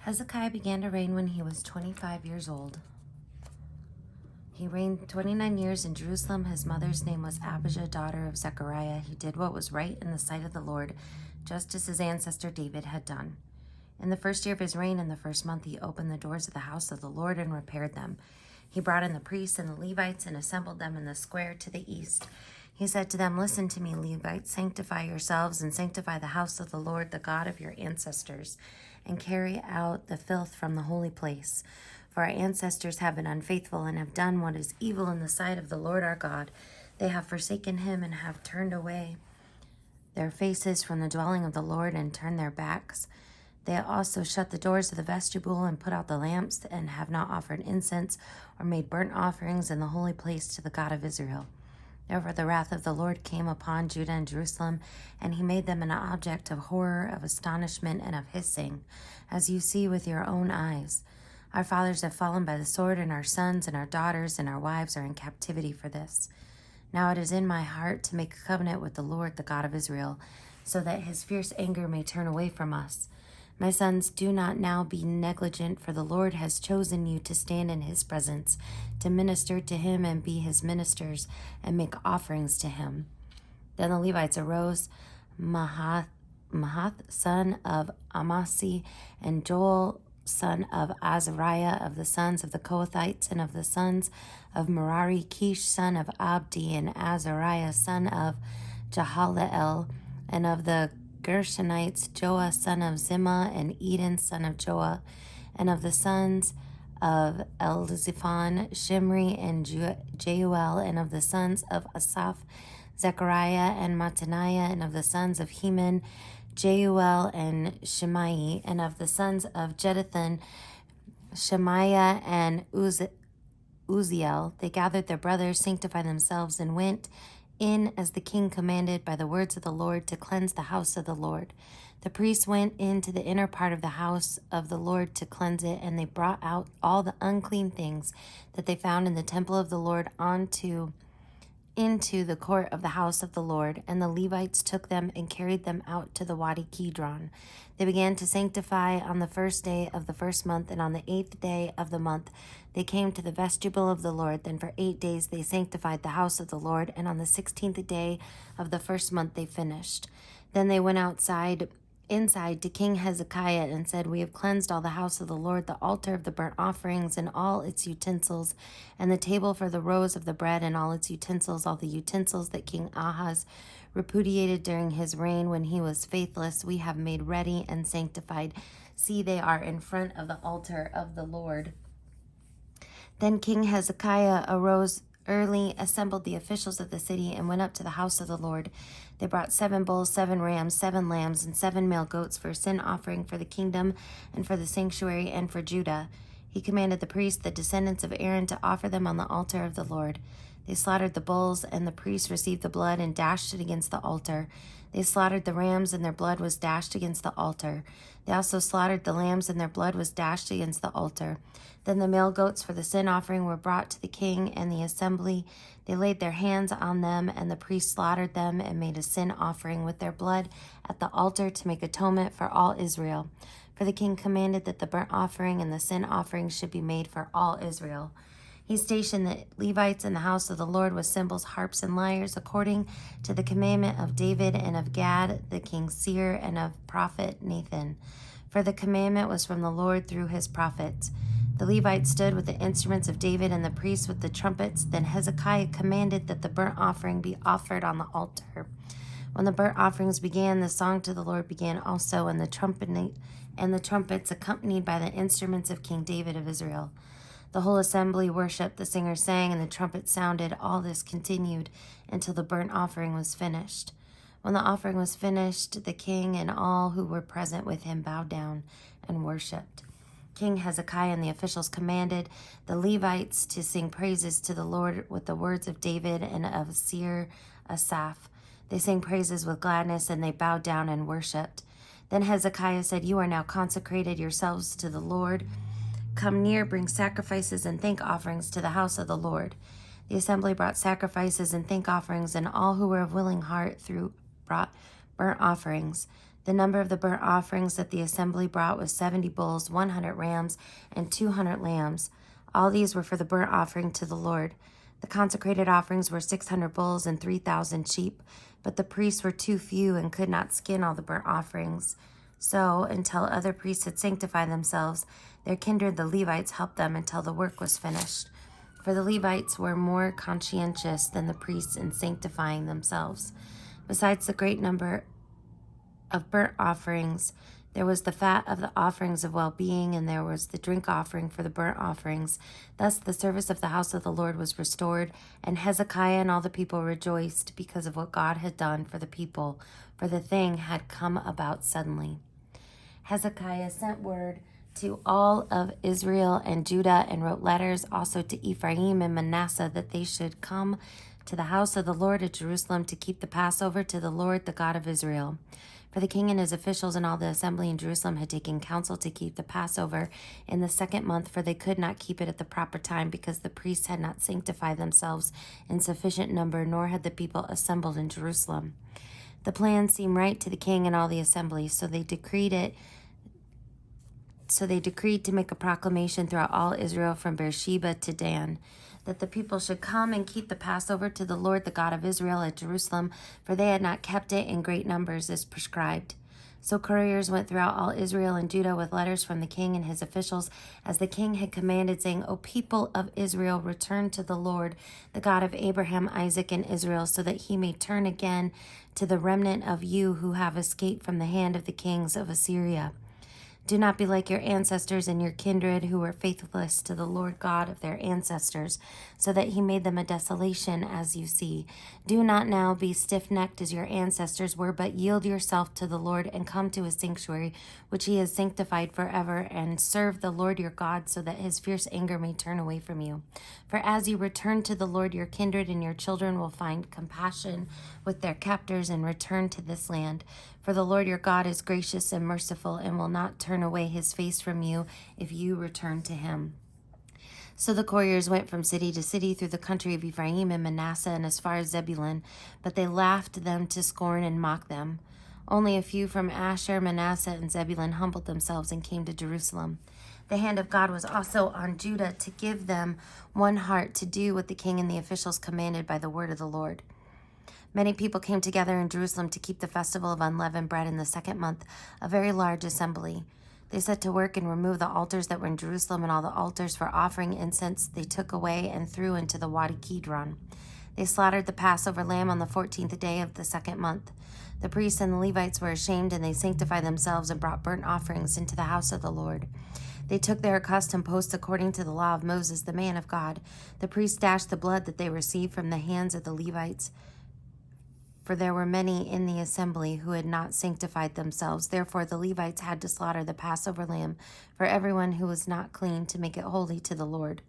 Hezekiah began to reign when he was 25 years old. He reigned 29 years in Jerusalem. His mother's name was Abijah, daughter of Zechariah. He did what was right in the sight of the Lord, just as his ancestor David had done. In the first year of his reign, in the first month, he opened the doors of the house of the Lord and repaired them. He brought in the priests and the Levites and assembled them in the square to the east. He said to them, "Listen to me, Levites, sanctify yourselves and sanctify the house of the Lord, the God of your ancestors, and carry out the filth from the holy place. For our ancestors have been unfaithful and have done what is evil in the sight of the Lord our God. They have forsaken him and have turned away their faces from the dwelling of the Lord and turned their backs. They also shut the doors of the vestibule and put out the lamps and have not offered incense or made burnt offerings in the holy place to the God of Israel. Therefore the wrath of the Lord came upon Judah and Jerusalem, and he made them an object of horror, of astonishment, and of hissing, as you see with your own eyes. Our fathers have fallen by the sword, and our sons and our daughters and our wives are in captivity for this. Now it is in my heart to make a covenant with the Lord, the God of Israel, so that his fierce anger may turn away from us. My sons, do not now be negligent, for the Lord has chosen you to stand in his presence, to minister to him and be his ministers, and make offerings to him." Then the Levites arose, Mahath, son of Amasai, and Joel, son of Azariah, of the sons of the Kohathites, and of the sons of Merari, Kish, son of Abdi, and Azariah, son of Jehalelel, and of the Gershonites, Joah, son of Zimmah, and Eden, son of Joah, and of the sons of Elziphon, Shimri, and Jeuel, and of the sons of Asaph, Zechariah, and Mattaniah, and of the sons of Heman, Jeuel, and Shimei, and of the sons of Jeduthun, Shemaiah, and Uzziel. They gathered their brothers, sanctified themselves, and went in as the king commanded by the words of the Lord to cleanse the house of the Lord. The priests went into the inner part of the house of the Lord to cleanse it, and they brought out all the unclean things that they found in the temple of the Lord into the court of the house of the Lord, and the Levites took them and carried them out to the Wadi Kidron. They began to sanctify on the first day of the first month, and on the 8th day of the month they came to the vestibule of the Lord. Then for 8 days they sanctified the house of the Lord, and on the 16th day of the first month they finished. Then they went inside to King Hezekiah and said, "We have cleansed all the house of the Lord, the altar of the burnt offerings and all its utensils, and the table for the rows of the bread and all its utensils, all the utensils that King Ahaz repudiated during his reign when he was faithless, we have made ready and sanctified. See, they are in front of the altar of the Lord." Then King Hezekiah arose early, assembled the officials of the city, and went up to the house of the Lord. They brought 7 bulls, 7 rams, 7 lambs, and 7 male goats for a sin offering for the kingdom and for the sanctuary and for Judah. He commanded the priests, the descendants of Aaron, to offer them on the altar of the Lord. They slaughtered the bulls, and the priests received the blood and dashed it against the altar. They slaughtered the rams, and their blood was dashed against the altar. They also slaughtered the lambs, and their blood was dashed against the altar. Then the male goats for the sin offering were brought to the king and the assembly. They laid their hands on them, and the priests slaughtered them and made a sin offering with their blood at the altar to make atonement for all Israel. For the king commanded that the burnt offering and the sin offering should be made for all Israel. He stationed the Levites in the house of the Lord with cymbals, harps, and lyres, according to the commandment of David and of Gad, the king's seer, and of prophet Nathan. For the commandment was from the Lord through his prophets. The Levites stood with the instruments of David, and the priests with the trumpets. Then Hezekiah commanded that the burnt offering be offered on the altar. When the burnt offerings began, the song to the Lord began also, and the trumpets accompanied by the instruments of King David of Israel. The whole assembly worshipped, the singers sang, and the trumpet sounded. All this continued until the burnt offering was finished. When the offering was finished, the king and all who were present with him bowed down and worshipped. King Hezekiah and the officials commanded the Levites to sing praises to the Lord with the words of David and of seer Asaph. They sang praises with gladness, and they bowed down and worshipped. Then Hezekiah said, "You are now consecrated yourselves to the Lord. Come near, bring sacrifices and thank offerings to the house of the Lord." The assembly brought sacrifices and thank offerings, and all who were of willing heart brought burnt offerings. The number of the burnt offerings that the assembly brought was 70 bulls, 100 rams, and 200 lambs. All these were for the burnt offering to the Lord. The consecrated offerings were 600 bulls and 3,000 sheep, but the priests were too few and could not skin all the burnt offerings. So, until other priests had sanctified themselves, their kindred the Levites helped them until the work was finished. For the Levites were more conscientious than the priests in sanctifying themselves. Besides the great number of burnt offerings, there was the fat of the offerings of well-being, and there was the drink offering for the burnt offerings. Thus the service of the house of the Lord was restored, and Hezekiah and all the people rejoiced because of what God had done for the people, for the thing had come about suddenly. Hezekiah sent word to all of Israel and Judah and wrote letters also to Ephraim and Manasseh that they should come to the house of the Lord at Jerusalem to keep the Passover to the Lord, the God of Israel. For the king and his officials and all the assembly in Jerusalem had taken counsel to keep the Passover in the 2nd month, for they could not keep it at the proper time because the priests had not sanctified themselves in sufficient number, nor had the people assembled in Jerusalem. The plan seemed right to the king and all the assembly, so they decreed to make a proclamation throughout all Israel from Beersheba to Dan, that the people should come and keep the Passover to the Lord, the God of Israel, at Jerusalem, for they had not kept it in great numbers as prescribed. So couriers went throughout all Israel and Judah with letters from the king and his officials, as the king had commanded, saying, O people of Israel, return to the Lord, the God of Abraham, Isaac, and Israel, so that he may turn again to the remnant of you who have escaped from the hand of the kings of Assyria. Do not be like your ancestors and your kindred who were faithless to the Lord God of their ancestors, so that he made them a desolation, as you see. Do not now be stiff-necked as your ancestors were, but yield yourself to the Lord and come to his sanctuary, which he has sanctified forever, and serve the Lord your God, so that his fierce anger may turn away from you. For as you return to the Lord, your kindred and your children will find compassion with their captors and return to this land. For the Lord your God is gracious and merciful and will not turn away his face from you if you return to him. So the couriers went from city to city through the country of Ephraim and Manasseh and as far as Zebulun, but they laughed them to scorn and mocked them. Only a few from Asher, Manasseh, and Zebulun humbled themselves and came to Jerusalem. The hand of God was also on Judah to give them one heart to do what the king and the officials commanded by the word of the Lord. Many people came together in Jerusalem to keep the festival of unleavened bread in the 2nd month, a very large assembly. They set to work and removed the altars that were in Jerusalem, and all the altars for offering incense they took away and threw into the Wadi Kidron. They slaughtered the Passover lamb on the 14th day of the 2nd month. The priests and the Levites were ashamed, and they sanctified themselves and brought burnt offerings into the house of the Lord. They took their accustomed posts according to the law of Moses, the man of God. The priests dashed the blood that they received from the hands of the Levites, for there were many in the assembly who had not sanctified themselves. Therefore the Levites had to slaughter the Passover lamb for everyone who was not clean, to make it holy to the Lord.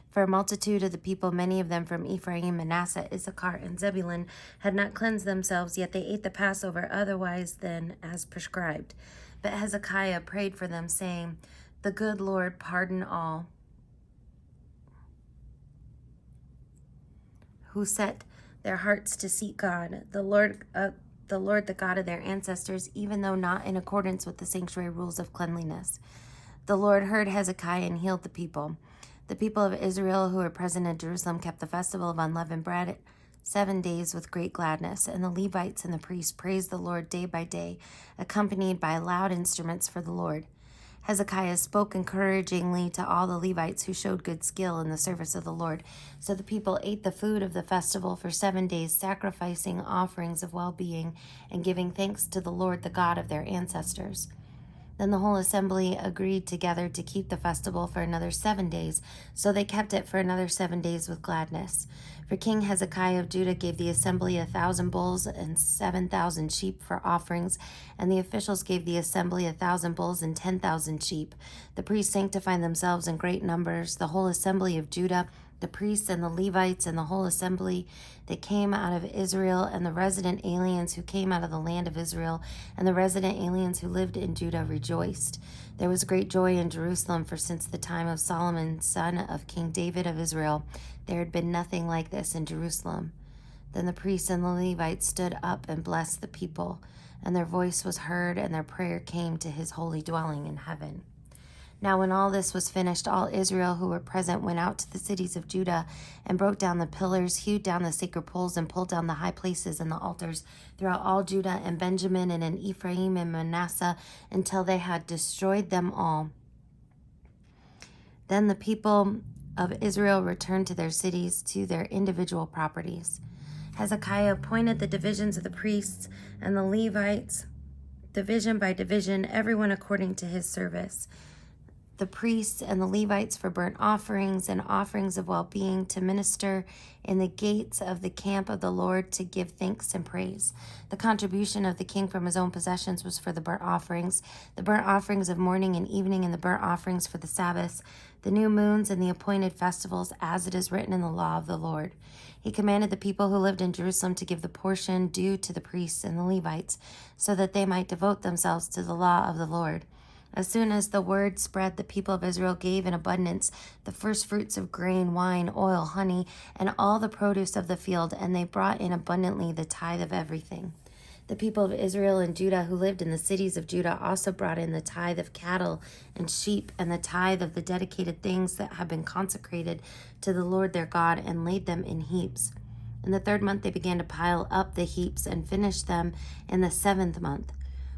For a multitude of the people, many of them from Ephraim, Manasseh, Issachar, and Zebulun, had not cleansed themselves, yet they ate the Passover otherwise than as prescribed. But Hezekiah prayed for them, saying, The good Lord pardon all who set their hearts to seek God, the Lord, the God of their ancestors, even though not in accordance with the sanctuary rules of cleanliness. The Lord heard Hezekiah and healed the people. The people of Israel who were present in Jerusalem kept the festival of unleavened bread 7 days with great gladness, and the Levites and the priests praised the Lord day by day, accompanied by loud instruments for the Lord. Hezekiah spoke encouragingly to all the Levites who showed good skill in the service of the Lord. So the people ate the food of the festival for 7 days, sacrificing offerings of well-being and giving thanks to the Lord, the God of their ancestors. Then the whole assembly agreed together to keep the festival for another 7 days, so they kept it for another 7 days with gladness. For King Hezekiah of Judah gave the assembly 1,000 bulls and 7,000 sheep for offerings, and the officials gave the assembly 1,000 bulls and 10,000 sheep. The priests sanctified themselves in great numbers, the whole assembly of Judah, the priests and the Levites and the whole assembly that came out of Israel, and the resident aliens who came out of the land of Israel, and the resident aliens who lived in Judah rejoiced. There was great joy in Jerusalem, for since the time of Solomon, son of King David of Israel, there had been nothing like this in Jerusalem. Then the priests and the Levites stood up and blessed the people, and their voice was heard, and their prayer came to his holy dwelling in heaven. Now when all this was finished, all Israel who were present went out to the cities of Judah and broke down the pillars, hewed down the sacred poles, and pulled down the high places and the altars throughout all Judah and Benjamin and in Ephraim and Manasseh until they had destroyed them all. Then the people of Israel returned to their cities, to their individual properties. Hezekiah appointed the divisions of the priests and the Levites, division by division, everyone according to his service. The priests and the Levites for burnt offerings and offerings of well-being, to minister in the gates of the camp of the Lord, to give thanks and praise. The contribution of the king from his own possessions was for the burnt offerings of morning and evening, and the burnt offerings for the Sabbaths, the new moons, and the appointed festivals, as it is written in the law of the Lord. He commanded the people who lived in Jerusalem to give the portion due to the priests and the Levites, so that they might devote themselves to the law of the Lord. As soon as the word spread, the people of Israel gave in abundance the first fruits of grain, wine, oil, honey, and all the produce of the field, and they brought in abundantly the tithe of everything. The people of Israel and Judah who lived in the cities of Judah also brought in the tithe of cattle and sheep, and the tithe of the dedicated things that have been consecrated to the Lord their God, and laid them in heaps. In the 3rd month they began to pile up the heaps and finished them in the 7th month.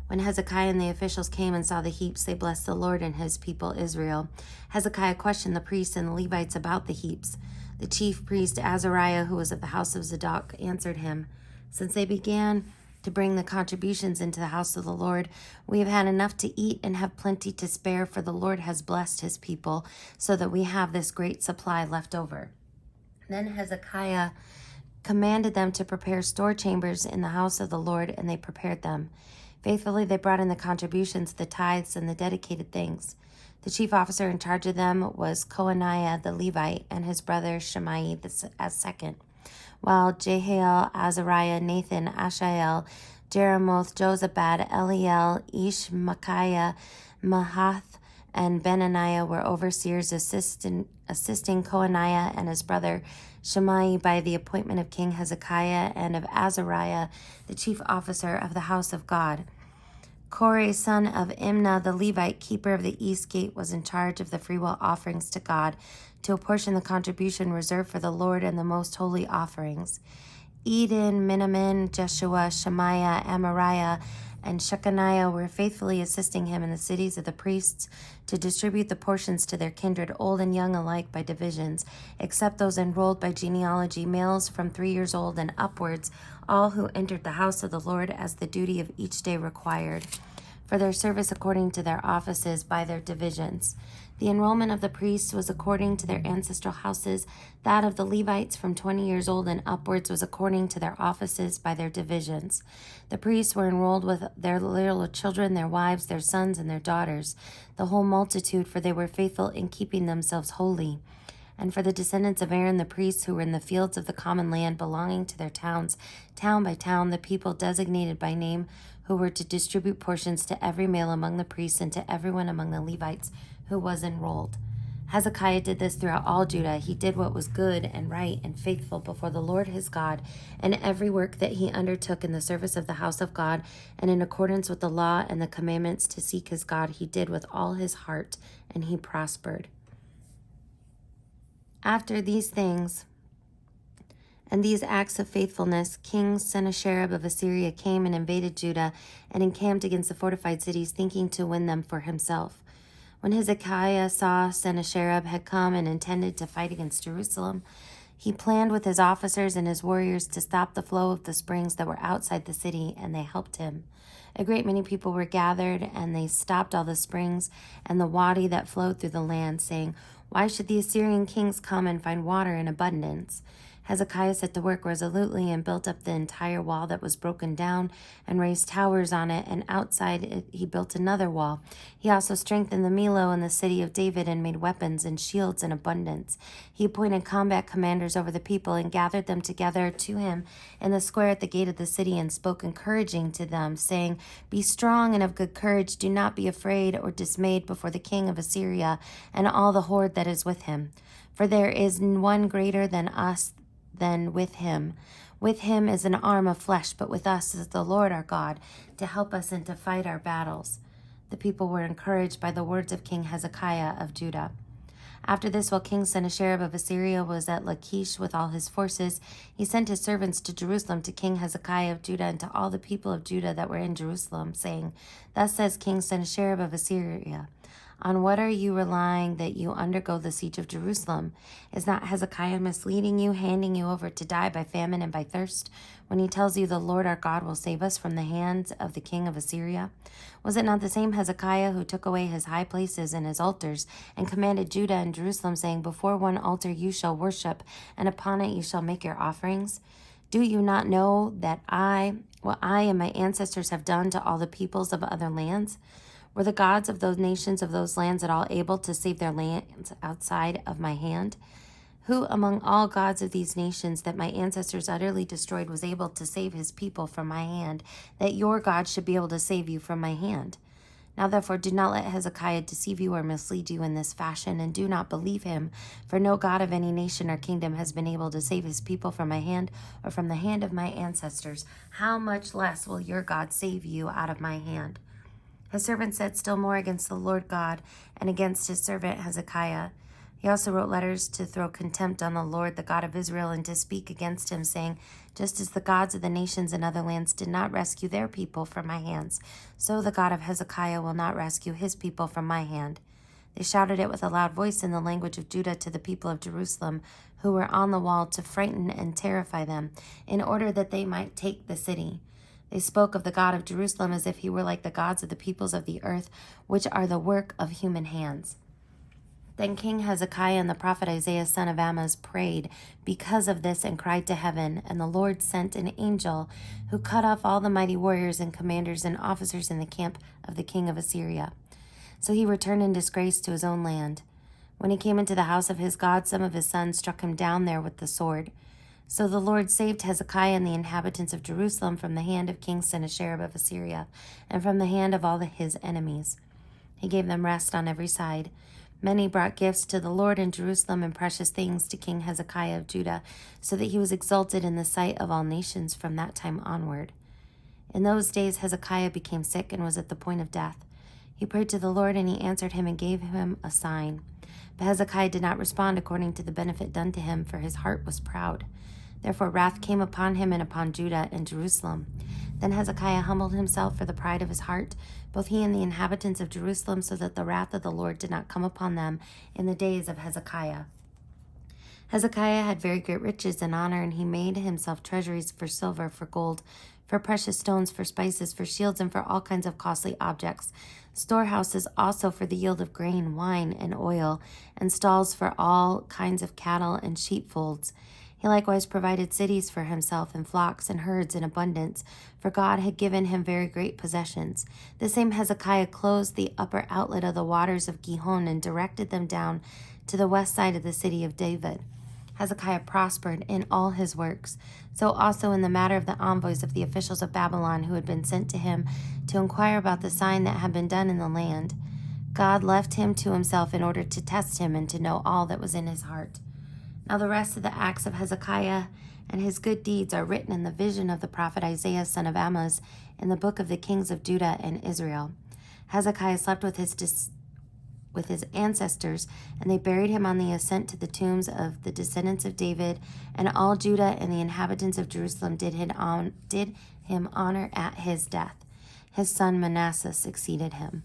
When Hezekiah and the officials came and saw the heaps, they blessed the Lord and his people Israel. Hezekiah questioned the priests and the Levites about the heaps. The chief priest Azariah, who was of the house of Zadok, answered him, "Since they began to bring the contributions into the house of the Lord, we have had enough to eat and have plenty to spare, for the Lord has blessed his people, so that we have this great supply left over." Then Hezekiah commanded them to prepare store chambers in the house of the Lord, and they prepared them. Faithfully they brought in the contributions, the tithes, and the dedicated things. The chief officer in charge of them was Kohaniah the Levite, and his brother Shimei as second, while Jehiel, Azariah, Nathan, Ashael, Jeremoth, Jozabad, Eliel, Ishmachiah, Mahath, and Benaniah were overseers, assisting Kohaniah and his brother Shimei by the appointment of King Hezekiah, and of Azariah, the chief officer of the house of God. Kore, son of Imnah, the Levite, keeper of the east gate, was in charge of the freewill offerings to God, to apportion the contribution reserved for the Lord and the most holy offerings. Eden, Minamin, Jeshua, Shemaiah, Amariah, and Shechaniah were faithfully assisting him in the cities of the priests to distribute the portions to their kindred, old and young alike, by divisions, except those enrolled by genealogy, males from 3 years old and upwards, all who entered the house of the Lord as the duty of each day required, for their service according to their offices by their divisions. The enrollment of the priests was according to their ancestral houses. That of the Levites from 20 years old and upwards was according to their offices by their divisions. The priests were enrolled with their little children, their wives, their sons, and their daughters, the whole multitude, for they were faithful in keeping themselves holy. And for the descendants of Aaron, the priests who were in the fields of the common land belonging to their towns, town by town, the people designated by name, who were to distribute portions to every male among the priests and to everyone among the Levites who was enrolled. Hezekiah did this throughout all Judah. He did what was good and right and faithful before the Lord his God, and every work that he undertook in the service of the house of God, and in accordance with the law and the commandments to seek his God, he did with all his heart, and he prospered. After these things and these acts of faithfulness, King Sennacherib of Assyria came and invaded Judah and encamped against the fortified cities, thinking to win them for himself. When Hezekiah saw Sennacherib had come and intended to fight against Jerusalem, he planned with his officers and his warriors to stop the flow of the springs that were outside the city, and they helped him. A great many people were gathered, and they stopped all the springs and the wadi that flowed through the land, saying, "Why should the Assyrian kings come and find water in abundance?" Hezekiah set to work resolutely and built up the entire wall that was broken down and raised towers on it, and outside it he built another wall. He also strengthened the Millo in the city of David and made weapons and shields in abundance. He appointed combat commanders over the people and gathered them together to him in the square at the gate of the city, and spoke encouraging to them, saying, "Be strong and of good courage. Do not be afraid or dismayed before the king of Assyria and all the horde that is with him. For there is one greater than us than with him. With him is an arm of flesh, but with us is the Lord our God to help us and to fight our battles." The people were encouraged by the words of King Hezekiah of Judah. After this, while King Sennacherib of Assyria was at Lachish with all his forces, he sent his servants to Jerusalem to King Hezekiah of Judah and to all the people of Judah that were in Jerusalem, saying, "Thus says King Sennacherib of Assyria, on what are you relying that you undergo the siege of Jerusalem? Is not Hezekiah misleading you, handing you over to die by famine and by thirst, when he tells you the Lord our God will save us from the hands of the king of Assyria? Was it not the same Hezekiah who took away his high places and his altars, and commanded Judah and Jerusalem, saying, Before one altar you shall worship, and upon it you shall make your offerings? Do you not know that what I and my ancestors have done to all the peoples of other lands? Were the gods of those nations of those lands at all able to save their lands outside of my hand? Who among all gods of these nations that my ancestors utterly destroyed was able to save his people from my hand, that your God should be able to save you from my hand? Now therefore do not let Hezekiah deceive you or mislead you in this fashion, and do not believe him, for no God of any nation or kingdom has been able to save his people from my hand or from the hand of my ancestors. How much less will your God save you out of my hand?" His servant said still more against the Lord God and against his servant Hezekiah. He also wrote letters to throw contempt on the Lord, the God of Israel, and to speak against him, saying, "Just as the gods of the nations in other lands did not rescue their people from my hands, so the God of Hezekiah will not rescue his people from my hand." They shouted it with a loud voice in the language of Judah to the people of Jerusalem, who were on the wall, to frighten and terrify them, in order that they might take the city. They spoke of the God of Jerusalem as if he were like the gods of the peoples of the earth, which are the work of human hands. Then King Hezekiah and the prophet Isaiah son of Amoz prayed because of this and cried to heaven, and the Lord sent an angel who cut off all the mighty warriors and commanders and officers in the camp of the king of Assyria. So he returned in disgrace to his own land. When he came into the house of his God, some of his sons struck him down there with the sword. So the Lord saved Hezekiah and the inhabitants of Jerusalem from the hand of King Sennacherib of Assyria, and from the hand of all his enemies. He gave them rest on every side. Many brought gifts to the Lord in Jerusalem and precious things to King Hezekiah of Judah, so that he was exalted in the sight of all nations from that time onward. In those days Hezekiah became sick and was at the point of death. He prayed to the Lord, and he answered him and gave him a sign. But Hezekiah did not respond according to the benefit done to him, for his heart was proud. Therefore wrath came upon him and upon Judah and Jerusalem. Then Hezekiah humbled himself for the pride of his heart, both he and the inhabitants of Jerusalem, so that the wrath of the Lord did not come upon them in the days of Hezekiah. Hezekiah had very great riches and honor, and he made himself treasuries for silver, for gold, for precious stones, for spices, for shields, and for all kinds of costly objects, storehouses also for the yield of grain, wine, and oil, and stalls for all kinds of cattle and sheepfolds. He likewise provided cities for himself, and flocks and herds in abundance, for God had given him very great possessions. The same Hezekiah closed the upper outlet of the waters of Gihon and directed them down to the west side of the city of David. Hezekiah prospered in all his works, so also in the matter of the envoys of the officials of Babylon who had been sent to him to inquire about the sign that had been done in the land. God left him to himself in order to test him and to know all that was in his heart. Now the rest of the acts of Hezekiah and his good deeds are written in the vision of the prophet Isaiah son of Amoz in the book of the kings of Judah and Israel. Hezekiah slept with his ancestors, and they buried him on the ascent to the tombs of the descendants of David, and all Judah and the inhabitants of Jerusalem did him honor at his death. His son Manasseh succeeded him.